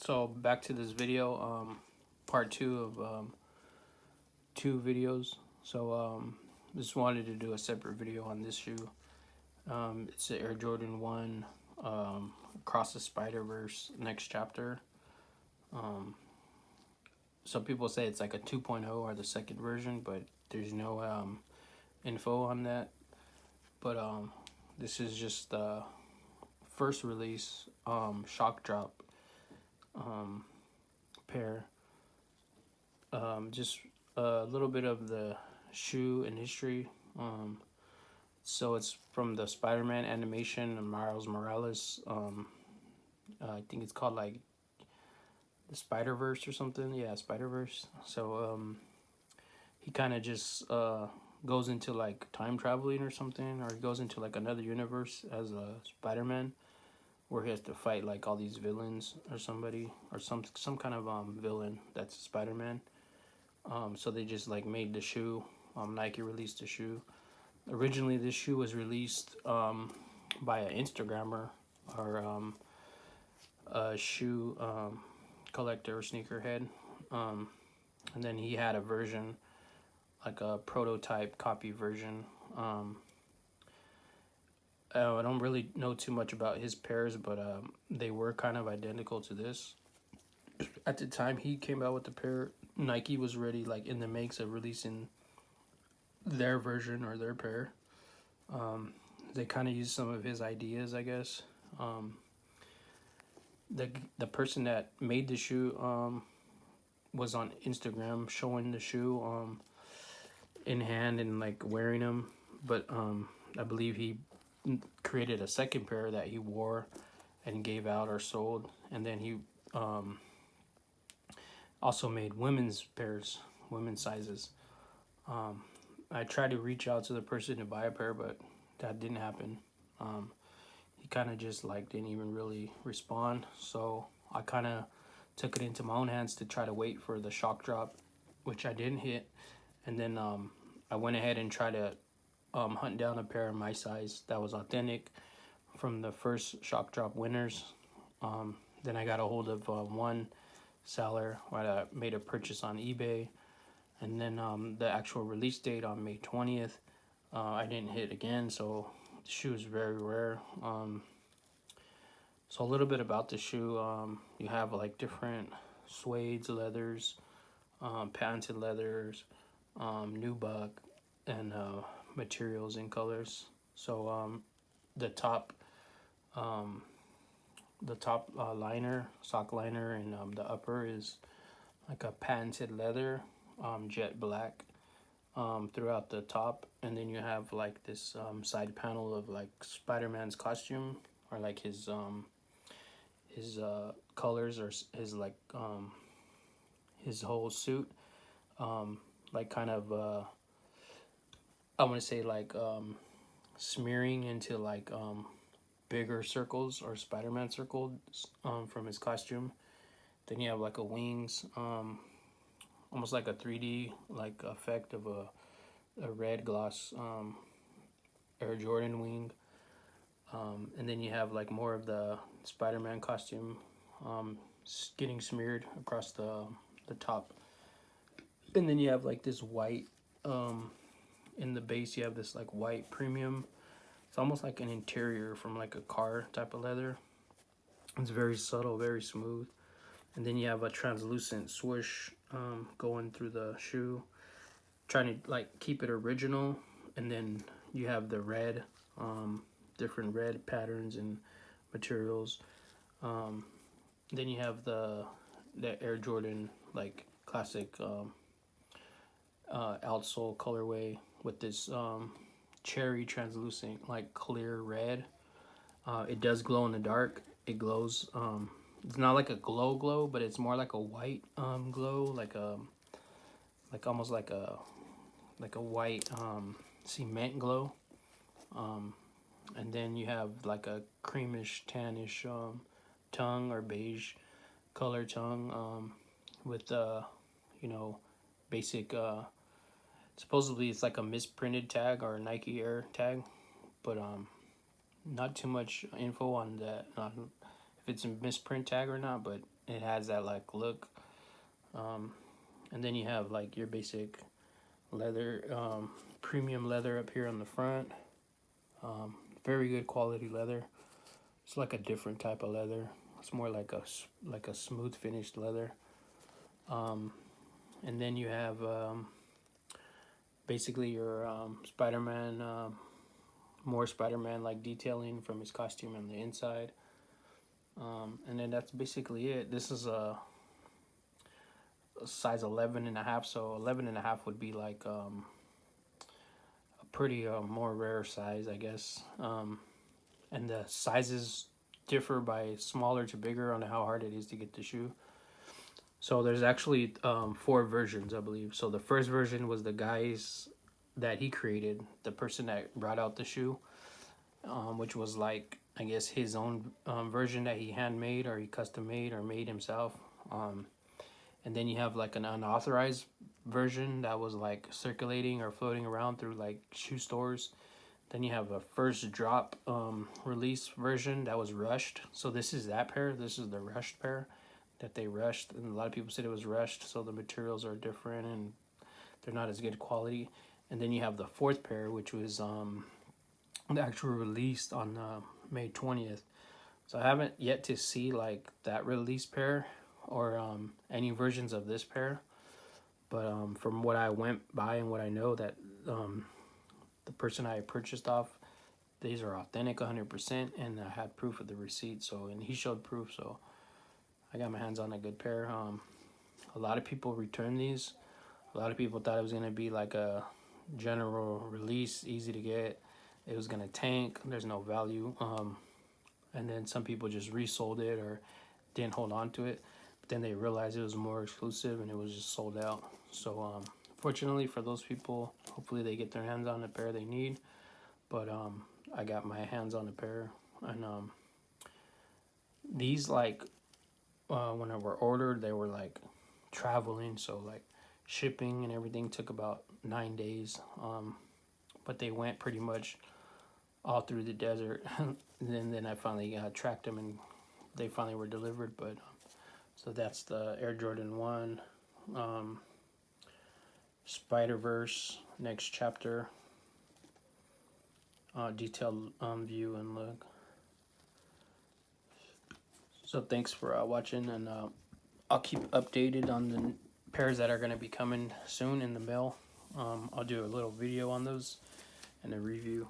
So back to this video, part two of two videos. So just wanted to do a separate video on this shoe. It's the Air Jordan 1 Across the Spider-Verse Next Chapter. Some people say it's like a 2.0 or the second version, but there's no info on that. But this is just the first release shock drop pair. Just a little bit of the shoe and history. So it's from the Spider-Man animation and Miles Morales. I think it's called like the Spider-Verse or something. Yeah, Spider-Verse. So he kind of just goes into like time traveling or something, or he goes into like another universe as a Spider-Man, where he has to fight like all these villains or somebody or some kind of villain that's Spider-Man. So they just like made the shoe. Nike released the shoe. Originally, this shoe was released by an Instagrammer or a shoe collector or sneakerhead, and then he had a version, like a prototype copy version. I don't really know too much about his pairs, but they were kind of identical to this. At the time he came out with the pair, Nike was already like in the makes of releasing their version or their pair. They kind of used some of his ideas, I guess. The person that made the shoe was on Instagram showing the shoe in hand and like wearing them, but I believe he created a second pair that he wore and gave out or sold, and then he also made women's pairs, women's sizes. I tried to reach out to the person to buy a pair, but that didn't happen. He kind of just like didn't even really respond. So I kind of took it into my own hands to try to wait for the shock drop, which I didn't hit. And then I went ahead and tried to hunt down a pair of my size that was authentic from the first shock drop winners. Then I got a hold of one seller where I made a purchase on eBay. And then the actual release date on May 20th, I didn't hit again, so the shoe is very rare. So a little bit about the shoe. You have like different suedes, leathers, patented leathers, nubuck, and materials and colors. So the top, liner, sock liner, and the upper is like a patented leather, jet black. Throughout the top, and then you have like this side panel of like Spider-Man's costume, or like his colors, or his like his whole suit, like kind of I want to say like smearing into like bigger circles or Spider-Man circles from his costume. Then you have like a wings, almost like a 3D like effect of a red gloss Air Jordan wing. And then you have like more of the Spider-Man costume getting smeared across the top. And then you have like this white, in the base you have this like white premium. It's almost like an interior from like a car type of leather. It's very subtle, very smooth. And then you have a translucent swoosh going through the shoe, trying to like keep it original. And then you have the red, different red patterns and materials. Then you have the Air Jordan like classic outsole colorway with this cherry translucent like clear red. It does glow in the dark. It glows. It's not like a glow, but it's more like a white glow, like almost like a white cement glow. And then you have like a creamish, tannish tongue or beige color tongue with you know, basic. Supposedly it's like a misprinted tag or a Nike Air tag, but not too much info on that. if it's a misprint tag or not, but it has that like look. And then you have like your basic leather, premium leather up here on the front. Very good quality leather. It's like a different type of leather. It's more like a smooth finished leather. And then you have basically your Spider-Man, more Spider-Man like detailing from his costume on the inside. And then that's basically it. This is a size 11 and a half, so 11 and a half would be like a pretty more rare size, I guess. And the sizes differ by smaller to bigger on how hard it is to get the shoe. So there's actually 4 versions, I believe. So the first version was the guys that he created, the person that brought out the shoe, which was like, I guess, his own version that he handmade or he custom made or made himself. And then you have like an unauthorized version that was like circulating or floating around through like shoe stores. Then you have a first drop release version that was rushed. So this is that pair. This is the rushed pair that they rushed. And a lot of people said it was rushed, so the materials are different and they're not as good quality. And then you have the 4th pair, which was the actual release on May 20th. So I haven't yet to see like that release pair or any versions of this pair. But from what I went by and what I know, that the person I purchased off, these are authentic 100%, and I had proof of the receipt. So, and he showed proof, so I got my hands on a good pair. A lot of people returned these. A lot of people thought it was gonna be like a general release, easy to get. It was gonna tank. There's no value. And then some people just resold it or didn't hold on to it. But then they realized it was more exclusive and it was just sold out. So fortunately for those people, hopefully they get their hands on the pair they need. But I got my hands on a pair, and these like when I were ordered, they were like traveling, so like shipping and everything took about 9 days. But they went pretty much all through the desert. And then I finally tracked them, and they finally were delivered. But so that's the Air Jordan 1 Spider-Verse next chapter, detailed view and look. So thanks for watching, and I'll keep updated on the pairs that are going to be coming soon in the mail. I'll do a little video on those and a review.